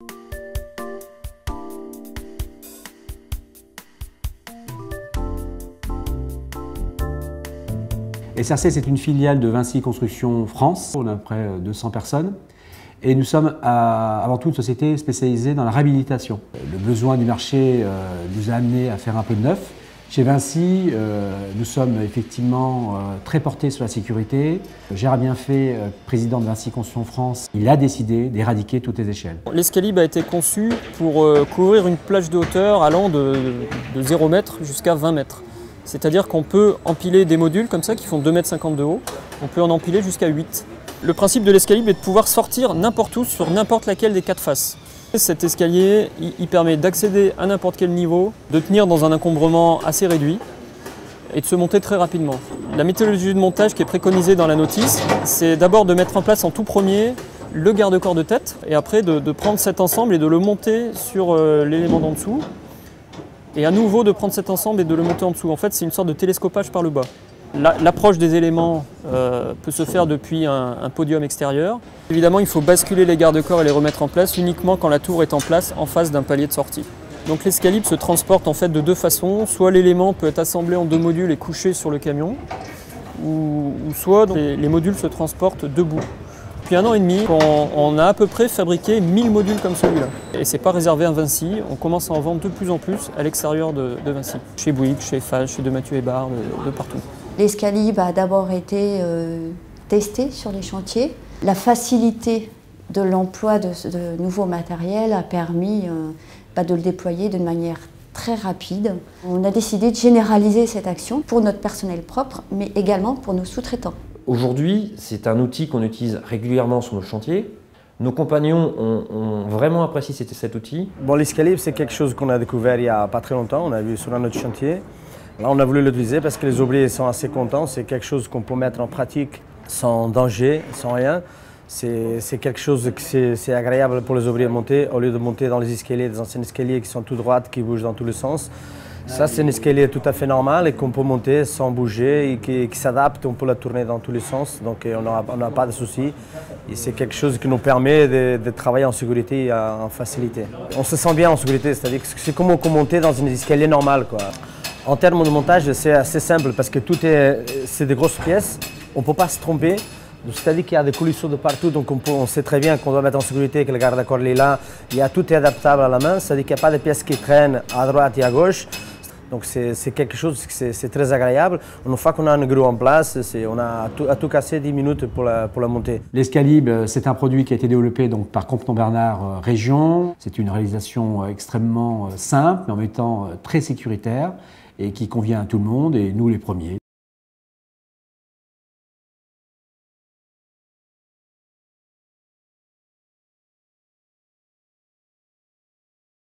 SRC, c'est une filiale de Vinci Construction France. On a près de 200 personnes. Et nous sommes avant tout une société spécialisée dans la réhabilitation. Le besoin du marché nous a amené à faire un peu de neuf. Chez Vinci, nous sommes effectivement très portés sur la sécurité. Gérard Bienfait, président de Vinci Construction France, il a décidé d'éradiquer toutes les échelles. L'escalib a été conçu pour couvrir une plage de hauteur allant de 0 m jusqu'à 20 mètres. C'est-à-dire qu'on peut empiler des modules comme ça qui font 2,50 m de haut, on peut en empiler jusqu'à 8. Le principe de l'escalib est de pouvoir sortir n'importe où sur n'importe laquelle des 4 faces. Cet escalier, il permet d'accéder à n'importe quel niveau, de tenir dans un encombrement assez réduit et de se monter très rapidement. La méthodologie de montage qui est préconisée dans la notice, c'est d'abord de mettre en place en tout premier le garde-corps de tête et après de prendre cet ensemble et de le monter sur l'élément d'en dessous. Et à nouveau de prendre cet ensemble et de le monter en dessous. En fait, c'est une sorte de télescopage par le bas. L'approche des éléments peut se faire depuis un podium extérieur. Évidemment, il faut basculer les garde-corps et les remettre en place uniquement quand la tour est en place en face d'un palier de sortie. Donc l'escalib se transporte en fait de deux façons. Soit l'élément peut être assemblé en 2 modules et couché sur le camion, ou soit les modules se transportent debout. Depuis 1 an et demi, on a à peu près fabriqué 1000 modules comme celui-là. Et ce n'est pas réservé à Vinci, on commence à en vendre de plus en plus à l'extérieur de Vinci. Chez Bouygues, chez Eiffage, chez De Mathieu Hébert, de partout. L'escalib a d'abord été testé sur les chantiers. La facilité de l'emploi de nouveaux matériels a permis de le déployer d'une manière très rapide. On a décidé de généraliser cette action pour notre personnel propre, mais également pour nos sous-traitants. Aujourd'hui, c'est un outil qu'on utilise régulièrement sur nos chantiers. Nos compagnons ont vraiment apprécié cet outil. Bon, l'escalib, c'est quelque chose qu'on a découvert il n'y a pas très longtemps. On a vu sur un autre chantier. Là, on a voulu l'utiliser parce que les ouvriers sont assez contents. C'est quelque chose qu'on peut mettre en pratique sans danger, sans rien. C'est quelque chose que c'est agréable pour les ouvriers de monter, au lieu de monter dans les escaliers, des anciens escaliers qui sont tout droits, qui bougent dans tous les sens. Ça, c'est un escalier tout à fait normal et qu'on peut monter sans bouger et qui s'adapte. On peut la tourner dans tous les sens, donc on n'a pas de soucis. Et c'est quelque chose qui nous permet de travailler en sécurité et en facilité. On se sent bien en sécurité, c'est-à-dire que c'est comme monter dans un escalier normal, quoi. En termes de montage, c'est assez simple parce que c'est des grosses pièces, on ne peut pas se tromper. C'est-à-dire qu'il y a des coulisseaux de partout, donc on sait très bien qu'on doit mettre en sécurité, que le garde-corps est là. Tout est adaptable à la main, c'est-à-dire qu'il n'y a pas de pièces qui traînent à droite et à gauche. Donc c'est quelque chose, c'est très agréable. Une fois qu'on a un grue en place, on a à tout casser 10 minutes pour la monter. L'escalib, c'est un produit qui a été développé donc, par Compton-Bernard Région. C'est une réalisation extrêmement simple, mais en même temps très sécuritaire et qui convient à tout le monde, et nous les premiers.